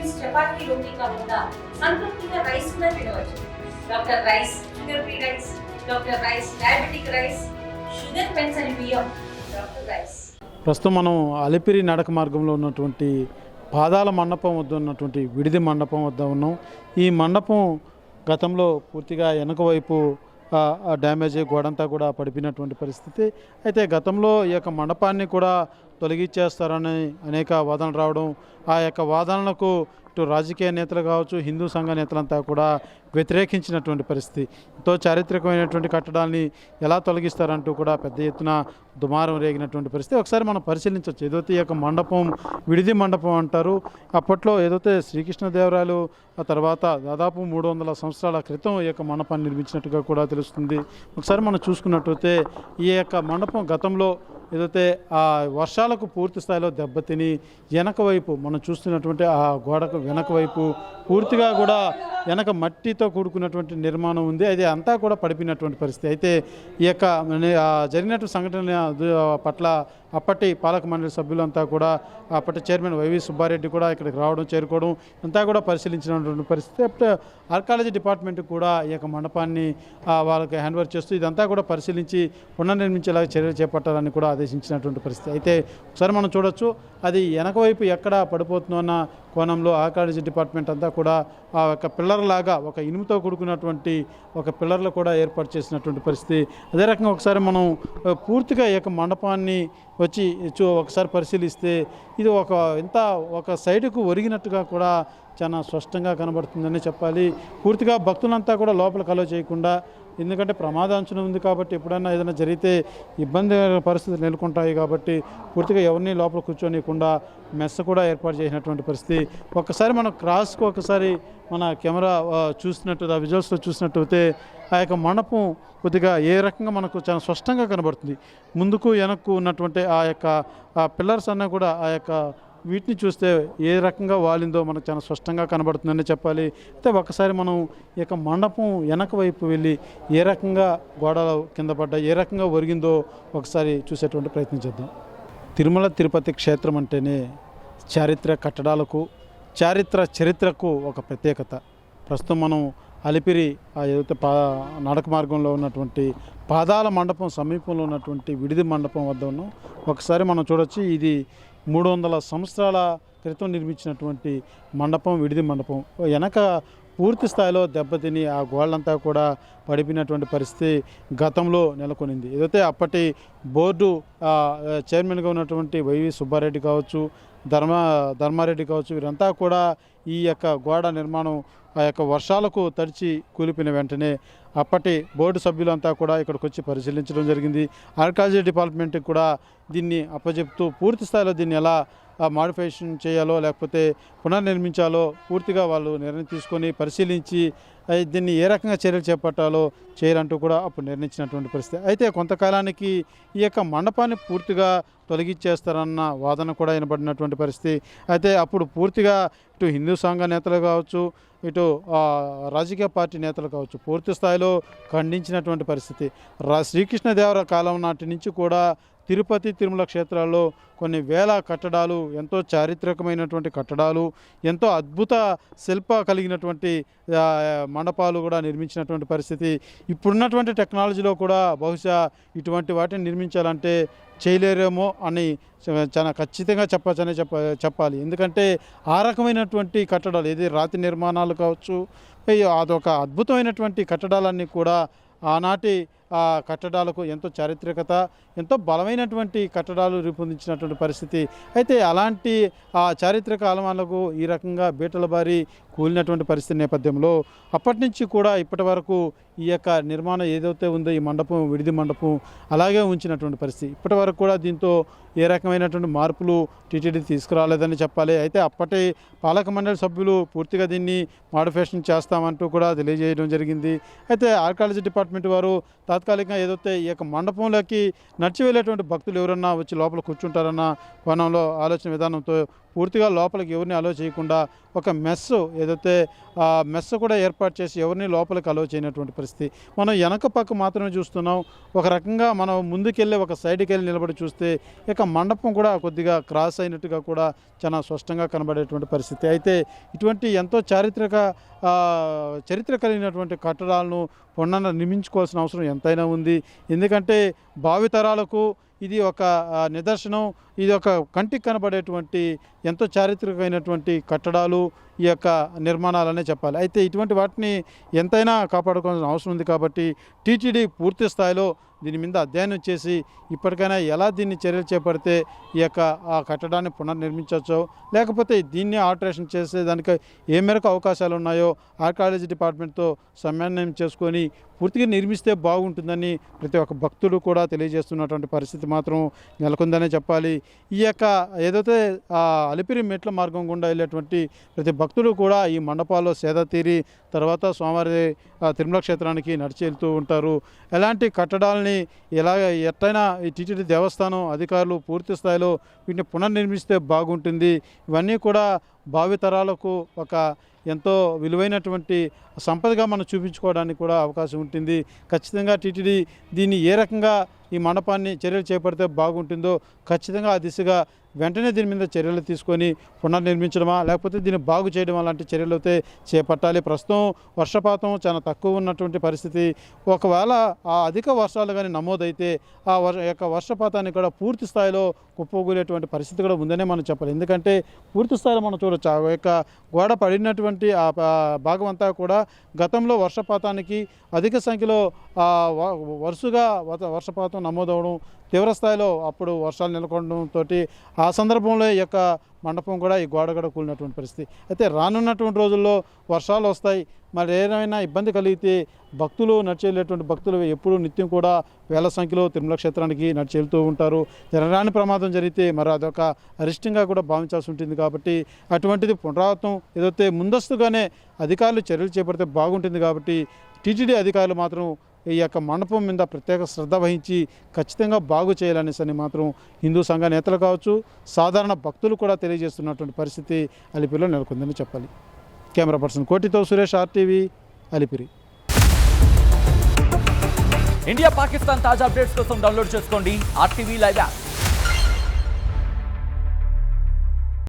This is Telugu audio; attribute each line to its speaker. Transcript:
Speaker 1: మీల్స్ చపాతీ రోటీ కాకుండా సంతృప్తిగా రైస్ కూడా తినవచ్చు. Doctor rice, sugar free rice, doctor rice, diabetic rice, sugar పెన్సని బియ్యం, డాక్టర్ రైస్.
Speaker 2: ప్రస్తుతం మనం అలిపిరి నడక మార్గంలో ఉన్నటువంటి పాదాల మండపం వద్ద ఉన్నటువంటి విడిది మండపం వద్ద ఉన్నాం. ఈ మండపం గతంలో పూర్తిగా వెనక వైపు డ్యామేజ్ అయ్యి గోడంతా కూడా పడిపోయినటువంటి పరిస్థితి. అయితే గతంలో ఈ యొక్క మండపాన్ని కూడా తొలగించేస్తారని అనేక వాదనలు రావడం, ఆ యొక్క వాదనలకు ఇటు రాజకీయ నేతలు కావచ్చు, హిందూ సంఘ నేతలంతా కూడా వ్యతిరేకించినటువంటి పరిస్థితి. ఎంతో చారిత్రకమైనటువంటి కట్టడాన్ని ఎలా తొలగిస్తారంటూ కూడా పెద్ద ఎత్తున దుమారం రేగినటువంటి పరిస్థితి. ఒకసారి మనం పరిశీలించవచ్చు. ఏదైతే ఈ యొక్క మండపం విడిది మండపం అంటారు. అప్పట్లో ఏదైతే శ్రీకృష్ణదేవరాయలు ఆ తర్వాత దాదాపు 300 సంవత్సరాల క్రితం ఈ యొక్క మండపాన్ని నిర్మించినట్టుగా కూడా తెలుస్తుంది. ఒకసారి మనం చూసుకున్నట్టయితే ఈ యొక్క మండపం గతంలో ఏదైతే ఆ వర్షాలకు పూర్తి స్థాయిలో దెబ్బతిని వెనక వైపు మనం చూస్తున్నటువంటి ఆ గోడకు వెనక వైపు పూర్తిగా కూడా వెనక మట్టితో కూడుకున్నటువంటి నిర్మాణం ఉంది. అది అంతా కూడా పడిపోయినటువంటి పరిస్థితి. అయితే ఈ యొక్క జరిగినటువంటి సంఘటన పట్ల అప్పటి పాలక మండలి సభ్యులంతా కూడా అప్పటి చైర్మన్ వైవి సుబ్బారెడ్డి కూడా ఇక్కడికి రావడం, చేరుకోవడం అంతా కూడా పరిశీలించినటువంటి పరిస్థితి. అప్పుడు ఆర్కాలజీ డిపార్ట్మెంట్ కూడా ఈ యొక్క మండపాన్ని వాళ్ళకి హ్యాండ్ ఓవర్ చేస్తూ ఇదంతా కూడా పరిశీలించి పునర్నిర్మించేలాగా చర్యలు చేపట్టాలని కూడా ఆదేశించినటువంటి పరిస్థితి. అయితే ఒకసారి మనం చూడొచ్చు, అది వెనక వైపు ఎక్కడ పడిపోతుందో అన్న కోణంలో ఆర్కాలజీ డిపార్ట్మెంట్ అంతా కూడా ఆ యొక్క పిల్లర్ లాగా ఒక ఇనుముతో కూడుకున్నటువంటి ఒక పిల్లర్లు కూడా ఏర్పాటు చేసినటువంటి పరిస్థితి. అదే రకంగా ఒకసారి మనం పూర్తిగా ఈ యొక్క మండపాన్ని వచ్చి ఒకసారి పరిశీలిస్తే ఇది ఒక సైడుకు ఒరిగినట్టుగా కూడా చాలా స్పష్టంగా కనబడుతుందని చెప్పాలి. పూర్తిగా భక్తులంతా కూడా లోపలికి అలో చేయకుండా, ఎందుకంటే ప్రమాదాంశనం ఉంది కాబట్టి ఎప్పుడైనా ఏదైనా జరిగితే ఇబ్బంది పరిస్థితులు నెలకొంటాయి కాబట్టి పూర్తిగా ఎవరిని లోపల కూర్చోనియకుండా మెస్ కూడా ఏర్పాటు చేసినటువంటి పరిస్థితి. ఒకసారి మనం క్రాస్కు ఒకసారి మన కెమెరా చూసినట్టు ఆ విజువల్స్లో చూసినట్టయితే ఆ యొక్క మండపం కొద్దిగా ఏ రకంగా మనకు చాలా స్పష్టంగా కనబడుతుంది. ముందుకు వెనక్కు ఉన్నటువంటి ఆ యొక్క పిల్లర్స్ అన్నా కూడా ఆ యొక్క వీటిని చూస్తే ఏ రకంగా వాలిందో మనకు చాలా స్పష్టంగా కనబడుతుందని చెప్పాలి. అయితే ఒకసారి మనం ఈ యొక్క మండపం వెనక వైపు వెళ్ళి ఏ రకంగా గోడలు కింద పడ్డా ఏ రకంగా ఒరిగిందో ఒకసారి చూసేటువంటి ప్రయత్నం చేద్దాం. తిరుమల తిరుపతి క్షేత్రం అంటేనే చారిత్రక కట్టడాలకు, చరిత్రకు ఒక ప్రత్యేకత. ప్రస్తుతం మనం అలిపిరి ఏదైతే నడక మార్గంలో ఉన్నటువంటి పాదాల మండపం సమీపంలో ఉన్నటువంటి విడిది మండపం వద్ద ఉన్నాం. ఒకసారి మనం చూడొచ్చు, ఇది 300 సంవత్సరాల క్రితం నిర్మించినటువంటి మండపం, విడిది మండపం. వెనక పూర్తి స్థాయిలో దెబ్బతిని ఆ గోళ్ళంతా కూడా పడిపోయినటువంటి పరిస్థితి గతంలో నెలకొనింది. ఏదైతే అప్పటి బోర్డు చైర్మన్గా ఉన్నటువంటి వైవి సుబ్బారెడ్డి కావచ్చు, ధర్మారెడ్డి కావచ్చు, వీరంతా కూడా ఈ యొక్క గోడ నిర్మాణం ఆ యొక్క వర్షాలకు తడిచి కూలిపోయిన వెంటనే అప్పటి బోర్డు సభ్యులంతా కూడా ఇక్కడికి వచ్చి పరిశీలించడం జరిగింది. ఆర్కాలజీ డిపార్ట్మెంట్కి కూడా దీన్ని అప్పచెప్తూ పూర్తి స్థాయిలో దీన్ని ఎలా మాడిఫికేషన్ చేయాలో లేకపోతే పునర్నిర్మించాలో పూర్తిగా వాళ్ళు నిర్ణయం తీసుకొని పరిశీలించి దీన్ని ఏ రకంగా చర్యలు చేపట్టాలో చేయాలంటూ కూడా అప్పుడు నిర్ణయించినటువంటి పరిస్థితి. అయితే కొంతకాలానికి ఈ యొక్క మండపాన్ని పూర్తిగా తొలగించేస్తారన్న వాదన కూడా వినబడినటువంటి పరిస్థితి. అయితే అప్పుడు పూర్తిగా ఇటు హిందూ సంఘ నేతలు కావచ్చు, ఇటు రాజకీయ పార్టీ నేతలు కావచ్చు పూర్తి స్థాయిలో ఖండించినటువంటి పరిస్థితి. శ్రీకృష్ణదేవరాయ కాలం నాటి నుంచి కూడా తిరుపతి, తిరుమల క్షేత్రాల్లో కొన్ని వేల కట్టడాలు, ఎంతో చారిత్రకమైనటువంటి కట్టడాలు, ఎంతో అద్భుత శిల్ప కలిగినటువంటి మండపాలు కూడా నిర్మించినటువంటి పరిస్థితి. ఇప్పుడున్నటువంటి టెక్నాలజీలో కూడా బహుశా ఇటువంటి వాటిని నిర్మించాలంటే చేయలేరేమో అని చాలా ఖచ్చితంగా చెప్పాలి. ఎందుకంటే ఆ రకమైనటువంటి కట్టడాలు, ఏది రాతి నిర్మాణాలు కావచ్చు, అదొక అద్భుతమైనటువంటి కట్టడాలన్నీ కూడా ఆనాటి ఆ కట్టడాలకు ఎంతో చారిత్రకత, ఎంతో బలమైనటువంటి కట్టడాలు రూపొందించినటువంటి పరిస్థితి. అయితే అలాంటి ఆ చారిత్రక ఆలయాలకు ఈ రకంగా బీటల బారి కూలినటువంటి పరిస్థితి నేపథ్యంలో అప్పటి నుంచి కూడా ఇప్పటి వరకు ఈ యొక్క నిర్మాణం ఏదైతే ఉందో ఈ మండపం, విడిది మండపం అలాగే ఉంచినటువంటి పరిస్థితి. ఇప్పటి వరకు కూడా దీంతో ఏ రకమైనటువంటి మార్పులు టీటీడీ తీసుకురాలేదని చెప్పాలి. అయితే అప్పటి పాలక మండలి సభ్యులు పూర్తిగా దీన్ని మాడిఫికేషన్ చేస్తామంటూ కూడా తెలియజేయడం జరిగింది. అయితే ఆర్కాలజీ డిపార్ట్మెంట్ వారు తాత్కాలికంగా ఏదైతే ఈ యొక్క మండపంలోకి నడిచి వెళ్ళేటువంటి భక్తులు ఎవరన్నా వచ్చి లోపల కూర్చుంటారన్న కోణంలో ఆలోచన విధానంతో పూర్తిగా లోపలికి ఎవరిని అలో చేయకుండా ఒక మెస్ ఏదైతే మెస్ కూడా ఏర్పాటు చేసి ఎవరిని లోపలికి అలో చేయనటువంటి పరిస్థితి. మనం వెనక పక్క మాత్రమే చూస్తున్నాం. ఒక రకంగా మనం ముందుకెళ్ళి ఒక సైడ్కి వెళ్ళి నిలబడి చూస్తే ఇక మండపం కూడా కొద్దిగా క్రాస్ అయినట్టుగా కూడా చాలా స్పష్టంగా కనబడేటువంటి పరిస్థితి. అయితే ఇటువంటి ఎంతో చరిత్ర కలిగినటువంటి కట్టడాలను పునర్నిర్మించుకోవాల్సిన అవసరం ఎంతైనా ఉంది. ఎందుకంటే భావితరాలకు ఇది ఒక నిదర్శనం. ఇది ఒక కంటికి కనబడేటువంటి ఎంతో చారిత్రకమైనటువంటి కట్టడాలు, ఈ యొక్క నిర్మాణాలనే చెప్పాలి. అయితే ఇటువంటి వాటిని ఎంతైనా కాపాడుకోవాల్సిన అవసరం ఉంది. కాబట్టి టీటీడీ పూర్తి స్థాయిలో దీని మీద అధ్యయనం చేసి ఇప్పటికైనా ఎలా దీన్ని చర్యలు చేపడితే ఈ యొక్క ఆ కట్టడాన్ని పునర్నిర్మించవచ్చో, లేకపోతే దీన్ని ఆల్టరేషన్ చేసేదానికి ఏ మేరకు అవకాశాలు ఉన్నాయో ఆర్కియాలజీ డిపార్ట్మెంట్తో సమన్వయం చేసుకొని పూర్తిగా నిర్మిస్తే బాగుంటుందని ప్రతి ఒక్క భక్తుడు కూడా తెలియజేస్తున్నటువంటి పరిస్థితి మాత్రం నెలకొందనే చెప్పాలి. ఈ యొక్క ఏదైతే అలిపిరి మెట్ల మార్గం గుండా వెళ్ళేటువంటి ప్రతి భక్తుడు కూడా ఈ మండపాల్లో సేద తీరి తర్వాత స్వామివారి తిరుమల క్షేత్రానికి నడిచి వెళ్తూ ఉంటారు. ఎలాంటి కట్టడాలని ఎట్టయినా ఈ టీటీడీ దేవస్థానం అధికారులు పూర్తి స్థాయిలో వీటిని పునర్నిర్మిస్తే బాగుంటుంది. ఇవన్నీ కూడా భావితరాలకు ఒక ఎంతో విలువైనటువంటి సంపదగా మనం చూపించుకోవడానికి కూడా అవకాశం ఉంటుంది. ఖచ్చితంగా టీటీడీ దీన్ని ఏ రకంగా ఈ మండపాన్ని చర్యలు చేపడితే బాగుంటుందో ఖచ్చితంగా ఆ దిశగా వెంటనే దీని మీద చర్యలు తీసుకొని పునర్నిర్మించడమా లేకపోతే దీన్ని బాగు చేయడం అలాంటి చర్యలు అయితే చేపట్టాలి. ప్రస్తుతం వర్షపాతం చాలా తక్కువ ఉన్నటువంటి పరిస్థితి. ఒకవేళ ఆ అధిక వర్షాలు కానీ నమోదైతే ఆ యొక్క వర్షపాతాన్ని కూడా పూర్తి స్థాయిలో కుప్పకూలేటువంటి పరిస్థితి కూడా ఉందనే మనం చెప్పాలి. ఎందుకంటే పూర్తి స్థాయిలో మనం చూడొచ్చు ఆ యొక్క గోడ పడినటువంటి ఆ భాగం అంతా కూడా గతంలో వర్షపాతానికి అధిక సంఖ్యలో వరుసగా వర్షపాతం నమోదవడం, తీవ్రస్థాయిలో అప్పుడు వర్షాలు నెలకొనడంతో ఆ సందర్భంలో ఈ యొక్క మండపం కూడా ఈ గోడ కూడా కూలినటువంటి పరిస్థితి. అయితే రానున్నటువంటి రోజుల్లో వర్షాలు వస్తాయి. మరి ఏదైనా ఇబ్బంది కలిగితే భక్తులు నడిచి వెళ్ళేటువంటి భక్తులు ఎప్పుడూ నిత్యం కూడా వేల సంఖ్యలో తిరుమల క్షేత్రానికి నడిచి వెళ్తూ ఉంటారు. జరగరాని ప్రమాదం జరిగితే మరి అదొక అరిష్టంగా కూడా భావించాల్సి ఉంటుంది. కాబట్టి అటువంటిది పునరావృతం ఏదైతే ముందస్తుగానే అధికారులు చర్యలు చేపడితే బాగుంటుంది. కాబట్టి టీటీడీ అధికారులు మాత్రం ఈ యొక్క మండపం మీద ప్రత్యేక శ్రద్ధ వహించి ఖచ్చితంగా బాగు చేయాలనేసి మాత్రం హిందూ సంఘ నేతలు కావచ్చు, సాధారణ భక్తులు కూడా తెలియజేస్తున్నటువంటి పరిస్థితి అలిపిరిలో నెలకొందని చెప్పాలి. కెమెరా పర్సన్ కోటితో సురేష్, RTV, అలిపిరి.
Speaker 3: ఇండియా పాకిస్తాన్ తాజా అప్డేట్స్ కోసం డౌన్లోడ్ చేసుకోండి RTV లైవ్ యాప్.